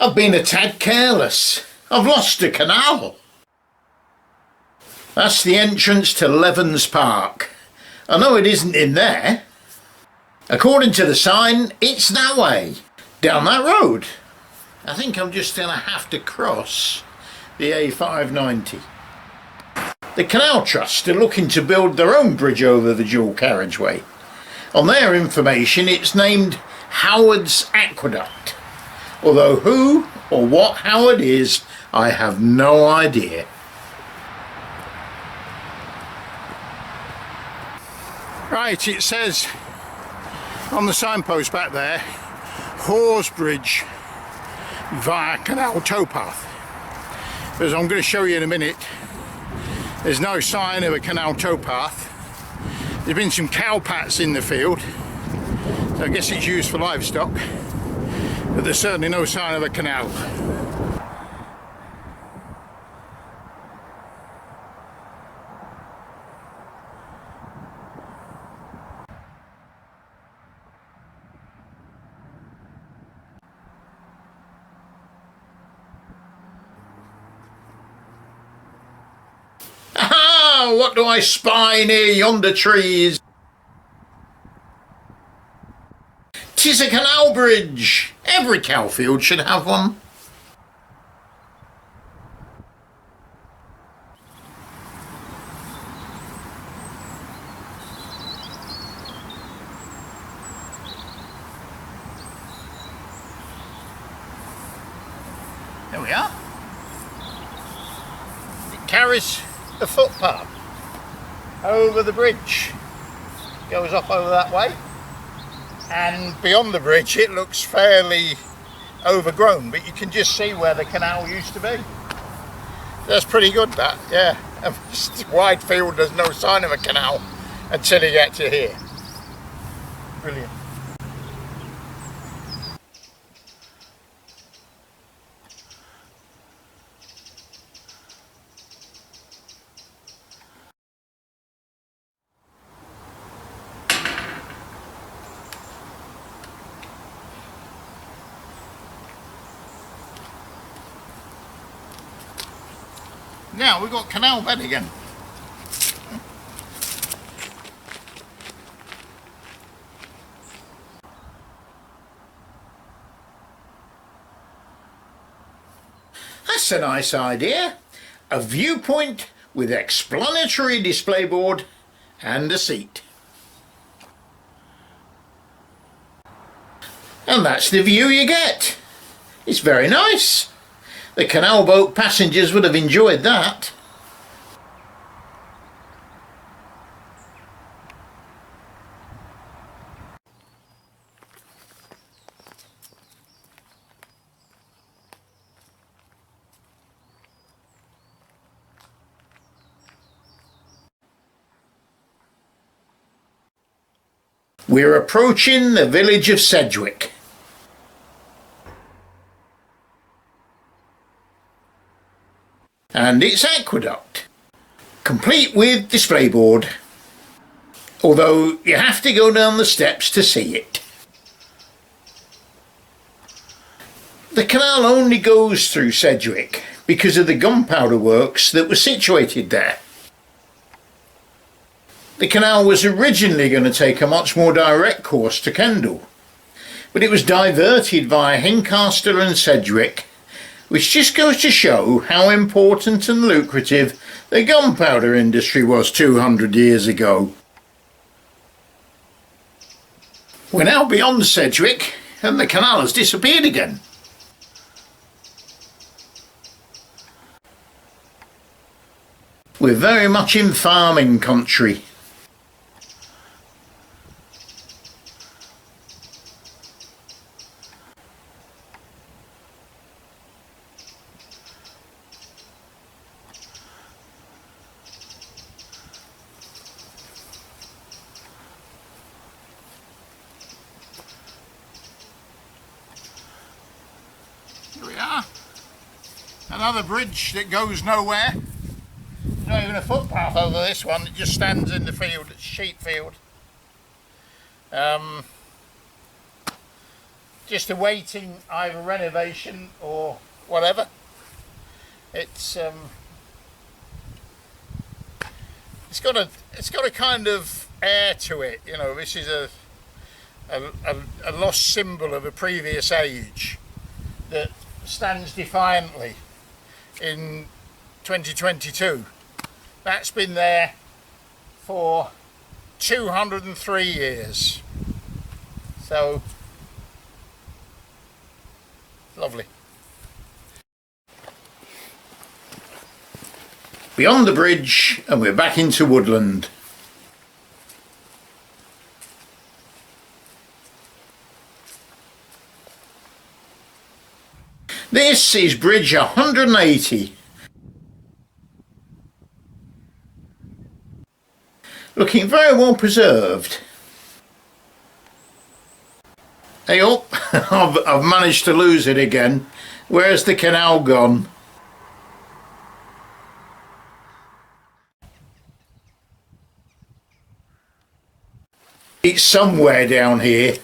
I've been a tad careless. I've lost a canal. That's the entrance to Levens Park. I know it isn't in there. According to the sign, it's that way, down that road. I think I'm just going to have to cross the A590. The Canal Trust are looking to build their own bridge over the dual carriageway. On their information, it's named Howard's Aqueduct. Although who or what Howard is, I have no idea. Right, it says on the signpost back there, Hawes Bridge via Canal Towpath. But as I'm going to show you in a minute, there's no sign of a canal towpath. There's been some cow pats in the field, so I guess it's used for livestock. But there's certainly no sign of a canal. Aha! What do I spy near yonder trees? 'Tis a canal bridge! Every cow field should have one. There we are. It carries a footpath over the bridge. Goes up over that way. And beyond the bridge it looks fairly overgrown, but you can just see where the canal used to be. That's pretty good, that, yeah. Wide field, there's no sign of a canal until you get to here. Brilliant. Now we've got canal bed again. That's a nice idea. A viewpoint with explanatory display board and a seat. And that's the view you get. It's very nice. The canal boat passengers would have enjoyed that. We're approaching the village of Sedgwick. And its aqueduct, complete with display board, although you have to go down the steps to see it. The canal only goes through Sedgwick because of the gunpowder works that were situated there. The canal was originally going to take a much more direct course to Kendal, but it was diverted via Hincaster and Sedgwick, which just goes to show how important and lucrative the gunpowder industry was 200 years ago. We're now beyond Sedgwick and the canal has disappeared again. We're very much in farming country. Here we are. Another bridge that goes nowhere. There's not even a footpath over this one, it just stands in the field, it's sheep field. Just awaiting either renovation or whatever. It's got a kind of air to it, you know. This is a lost symbol of a previous age that stands defiantly in 2022. That's been there for 203 years. So lovely. Beyond the bridge and we're back into woodland. This is bridge 180. Looking very well preserved. Hey up, I've managed to lose it again. Where's the canal gone? It's somewhere down here.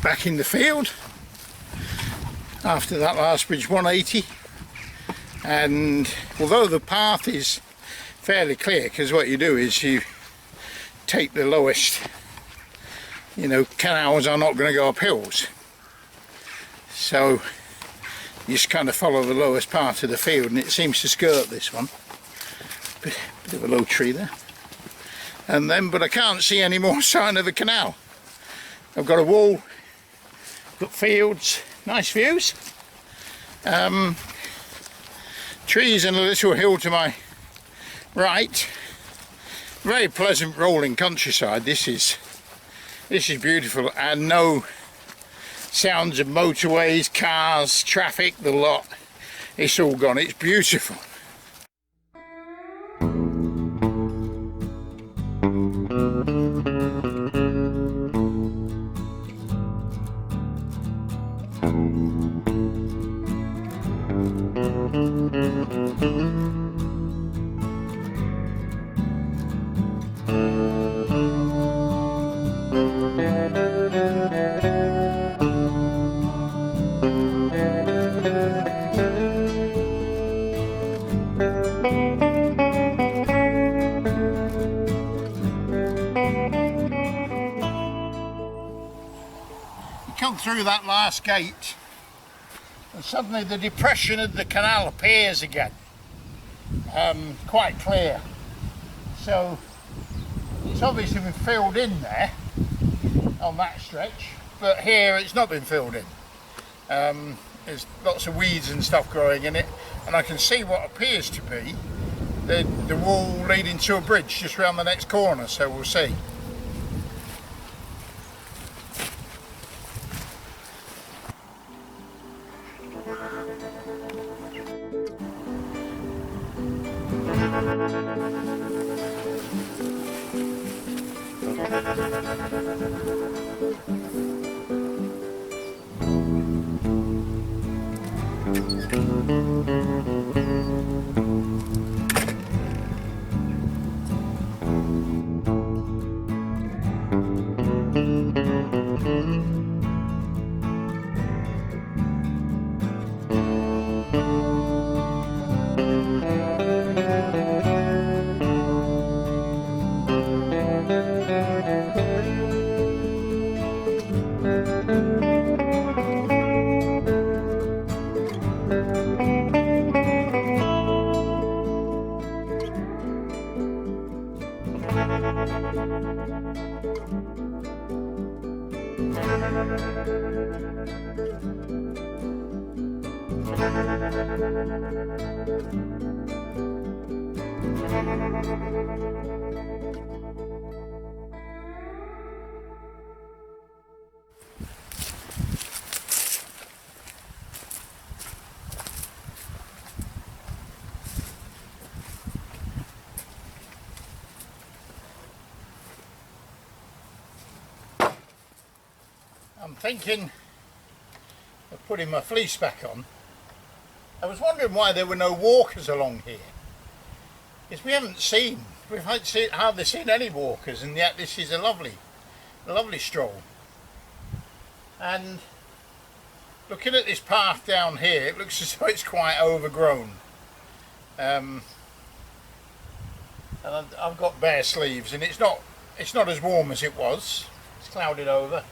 Back in the field after that last bridge 180, and although the path is fairly clear, because what you do is you take the lowest, you know, canals are not going to go up hills, so you just kind of follow the lowest part of the field, and it seems to skirt this one. Bit of a low tree there, and then but I can't see any more sign of a canal. I've got a wall, got fields, nice views, trees and a little hill to my right. Very pleasant rolling countryside. This is beautiful, and no sounds of motorways, cars, traffic, the lot. It's all gone. It's beautiful. Come through that last gate and suddenly the depression of the canal appears again, quite clear. So it's obviously been filled in there on that stretch, but here it's not been filled in. There's lots of weeds and stuff growing in it, and I can see what appears to be the wall leading to a bridge just round the next corner, so we'll see. I'm thinking of putting my fleece back on. I was wondering why there were no walkers along here. Because we've hardly seen any walkers, and yet this is a lovely stroll. And looking at this path down here, it looks as though it's quite overgrown. And I've got bare sleeves, and it's not as warm as it was. It's clouded over,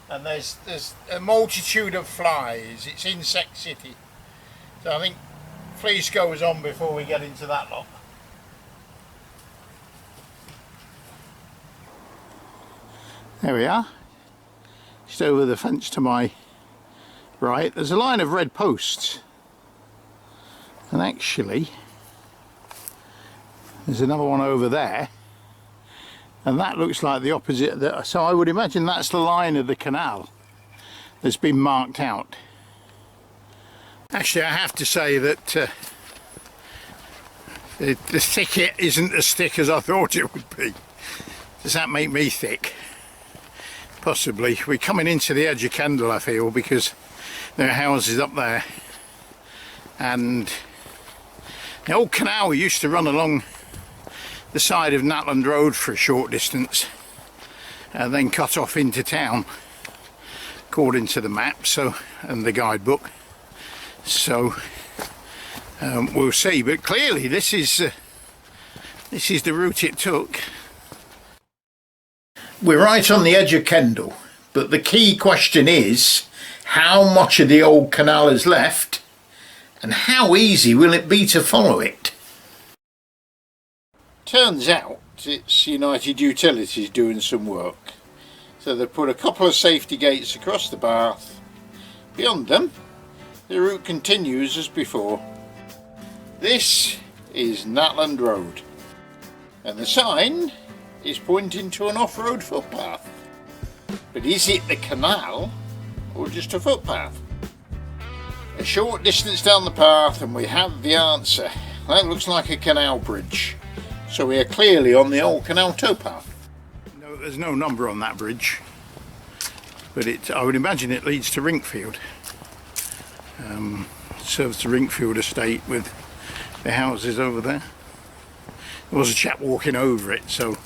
and there's a multitude of flies. It's insect city, so I think fleece goes on before we get into that lot. There we are, just over the fence to my right. There's a line of red posts, and actually there's another one over there, and that looks like the opposite. So I would imagine that's the line of the canal that's been marked out. Actually, I have to say that the thicket isn't as thick as I thought it would be. Does that make me thick? Possibly. We're coming into the edge of Kendal, I feel, because there are houses up there, and the old canal used to run along the side of Natland Road for a short distance and then cut off into town according to the map and the guidebook. So we'll see, but clearly this is the route it took. We're right on the edge of Kendal, but the key question is how much of the old canal is left and how easy will it be to follow it? Turns out it's United Utilities doing some work. So they put a couple of safety gates across the path. Beyond them, the route continues as before. This is Natland Road, and the sign is pointing to an off-road footpath. But is it the canal or just a footpath? A short distance down the path and we have the answer. That looks like a canal bridge. So we are clearly on the old canal towpath. No, there's no number on that bridge, but I would imagine it leads to Rinkfield. Serves the Rinkfield estate with the houses over there. There was a chap walking over it, so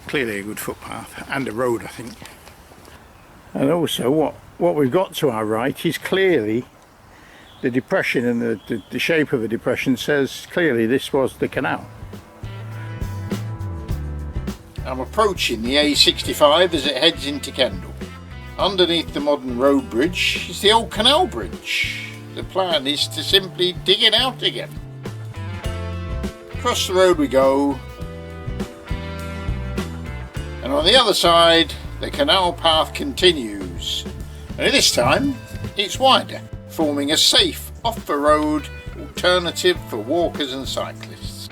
clearly a good footpath and a road, I think. And also what we've got to our right is clearly the depression, and the shape of the depression says clearly this was the canal. I'm approaching the A65 as it heads into Kendal. Underneath the modern road bridge is the old canal bridge. The plan is to simply dig it out again. Across the road we go, and on the other side the canal path continues, and this time it's wider, forming a safe off-the-road alternative for walkers and cyclists.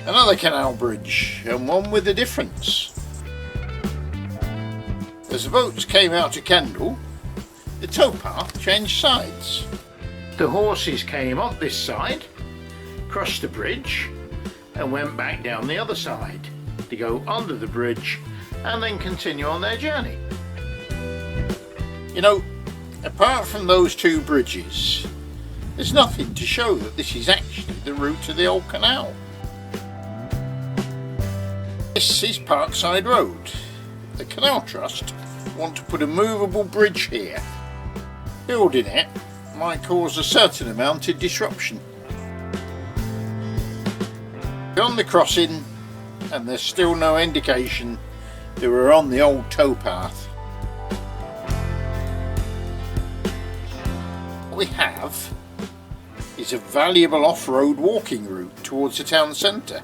Another canal bridge, and one with a difference. As the boats came out to Kendal, the towpath changed sides. The horses came up this side, crossed the bridge, and went back down the other side to go under the bridge and then continue on their journey. You know, apart from those two bridges, there's nothing to show that this is actually the route to the old canal. This is Parkside Road. The Canal Trust want to put a movable bridge here. Building it might cause a certain amount of disruption. Beyond the crossing, and there's still no indication that we're on the old towpath. What we have is a valuable off-road walking route towards the town centre,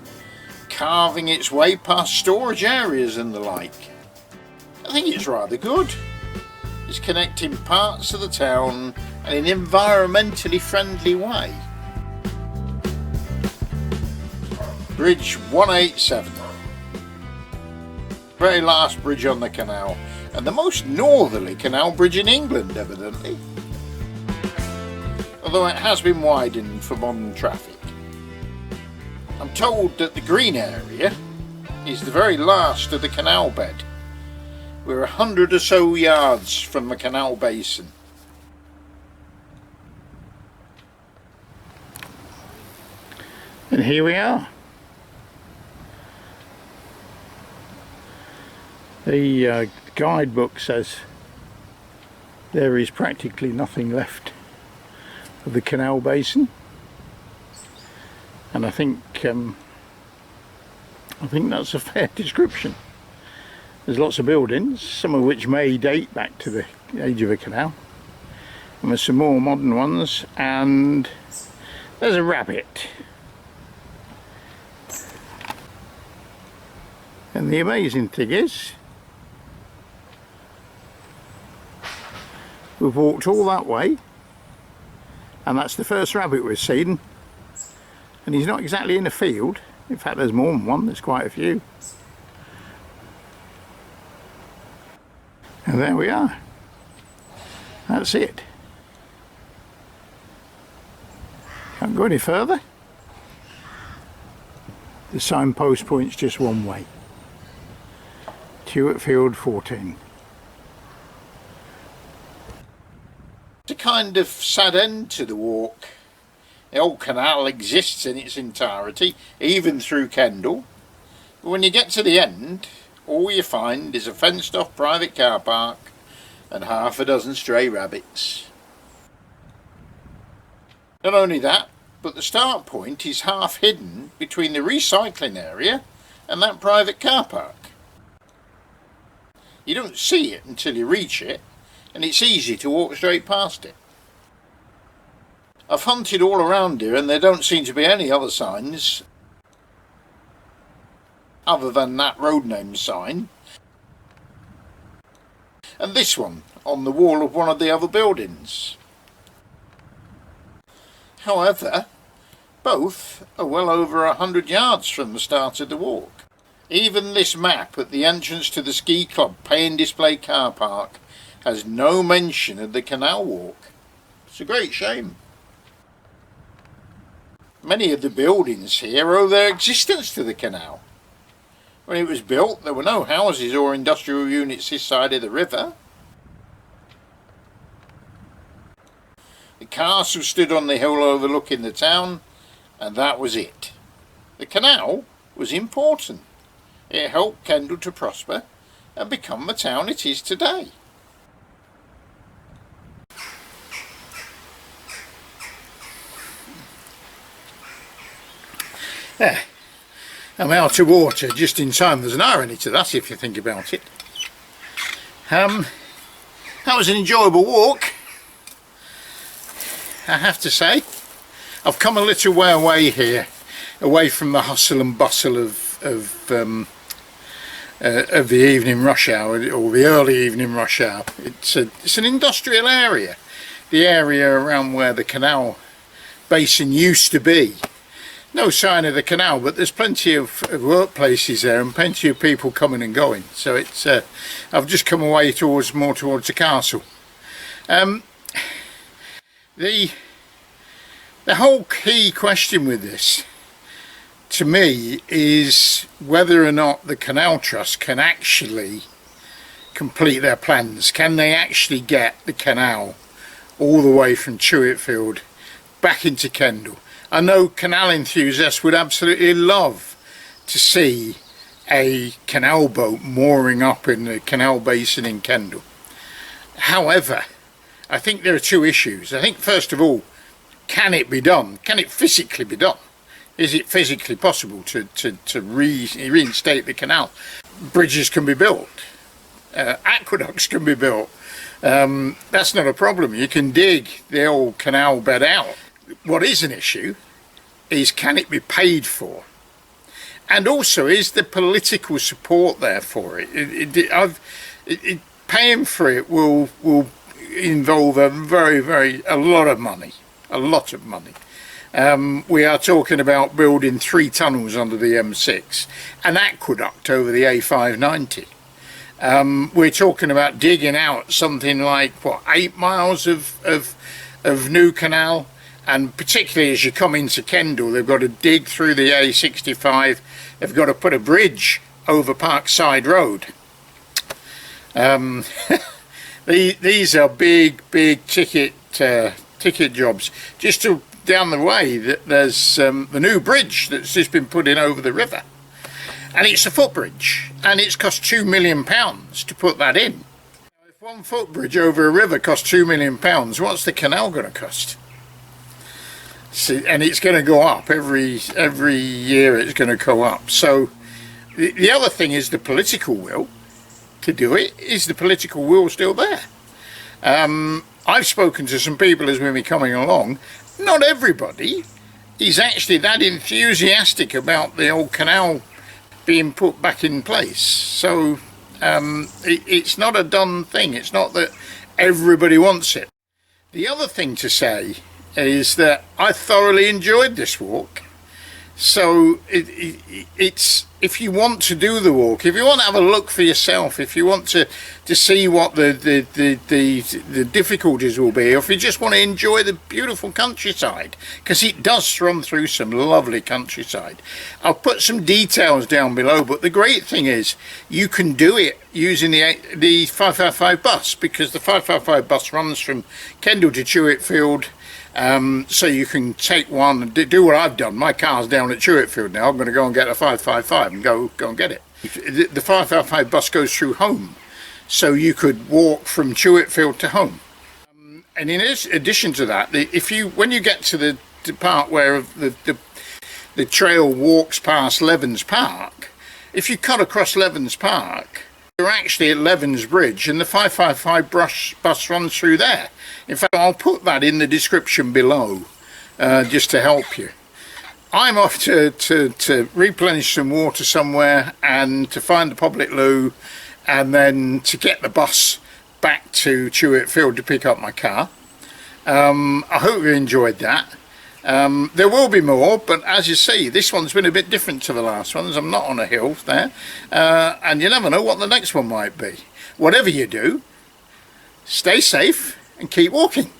carving its way past storage areas and the like. I think it's rather good. It's connecting parts of the town in an environmentally friendly way. Bridge 187. Very last bridge on the canal, and the most northerly canal bridge in England, evidently. Although it has been widened for modern traffic. I'm told that the green area is the very last of the canal bed, We're 100 or so yards from the canal basin. And here we are. The guidebook says there is practically nothing left of the canal basin, and I think that's a fair description. There's lots of buildings, some of which may date back to the age of the canal, and there's some more modern ones, and there's a rabbit. And the amazing thing is, we've walked all that way, and that's the first rabbit we've seen, and he's not exactly in a field. In fact, there's more than one, there's quite a few. And there we are. That's it. Can't go any further. The signpost points just one way. Tewitfield 14. It's a kind of sad end to the walk. The old canal exists in its entirety, even through Kendal. But when you get to the end, all you find is a fenced off private car park and half a dozen stray rabbits. Not only that, but the start point is half hidden between the recycling area and that private car park. You don't see it until you reach it, and it's easy to walk straight past it. I've hunted all around here and there don't seem to be any other signs other than that road name sign and this one on the wall of one of the other buildings. However, both are well over 100 yards from the start of the walk. Even this map at the entrance to the ski club pay and display car park has no mention of the canal walk. It's a great shame. Many of the buildings here owe their existence to the canal. When it was built, there were no houses or industrial units this side of the river. The castle stood on the hill overlooking the town, and that was it. The canal was important. It helped Kendal to prosper and become the town it is today. There, I'm out of water just in time. There's an irony to that if you think about it. That was an enjoyable walk, I have to say. I've come a little way away here, away from the hustle and bustle of the evening rush hour, or the early evening rush hour. It's an industrial area, the area around where the canal basin used to be. No sign of the canal, but there's plenty of workplaces there and plenty of people coming and going. So it's I've just come away more towards the castle. The whole key question with this, to me, is whether or not the Canal Trust can actually complete their plans. Can they actually get the canal all the way from Tewitfield back into Kendal? I know canal enthusiasts would absolutely love to see a canal boat mooring up in the canal basin in Kendal. Re I think there are two issues. I think, first of all, can it be done? Can it physically be done? Is it physically possible to reinstate the canal? Bridges can be built. Aqueducts can be built. That's not a problem. You can dig the old canal bed out. What is an issue is, can it be paid for? And also, is the political support there for it? Paying for it will involve a lot of money. We are talking about building 3 tunnels under the M6, an aqueduct over the A590. We're talking about digging out something like, what, 8 miles of new canal, and particularly as you come into Kendal, they've got to dig through the A65, they've got to put a bridge over Parkside Road. These are big ticket jobs. Just down the way, there's the new bridge that's just been put in over the river, and it's a footbridge, and it's cost £2 million to put that in. If one footbridge over a river costs £2 million, what's the canal going to cost? See, and it's going to go up every year. It's going to go up. So the other thing is the political will to do it. Is the political will still there? I've spoken to some people as we've been coming along. Not everybody is actually that enthusiastic about the old canal being put back in place. So it's not a done thing. It's not that everybody wants it. The other thing to say is that I thoroughly enjoyed this walk. So it's, if you want to do the walk, if you want to have a look for yourself, if you want to see what the difficulties will be, or if you just want to enjoy the beautiful countryside, because it does run through some lovely countryside. I'll put some details down below, but the great thing is you can do it using the 555 bus, because the 555 bus runs from Kendal to Tewitfield. So you can take one and do what I've done. My car's down at Tewitfield now. I'm going to go and get a 555 and go and get it. The 555 bus goes through home, so you could walk from Tewitfield to home. And in addition to that, when you get to the part where the trail walks past Levens Park, if you cut across Levens Park, you're actually at Levens Bridge, and the 555 bus runs through there. In fact, I'll put that in the description below, just to help you. I'm off to replenish some water somewhere, and to find the public loo, and then to get the bus back to Tewitfield to pick up my car. I hope you enjoyed that. There will be more, but as you see, this one's been a bit different to the last ones. I'm not on a hill there, and you never know what the next one might be. Whatever you do, stay safe and keep walking.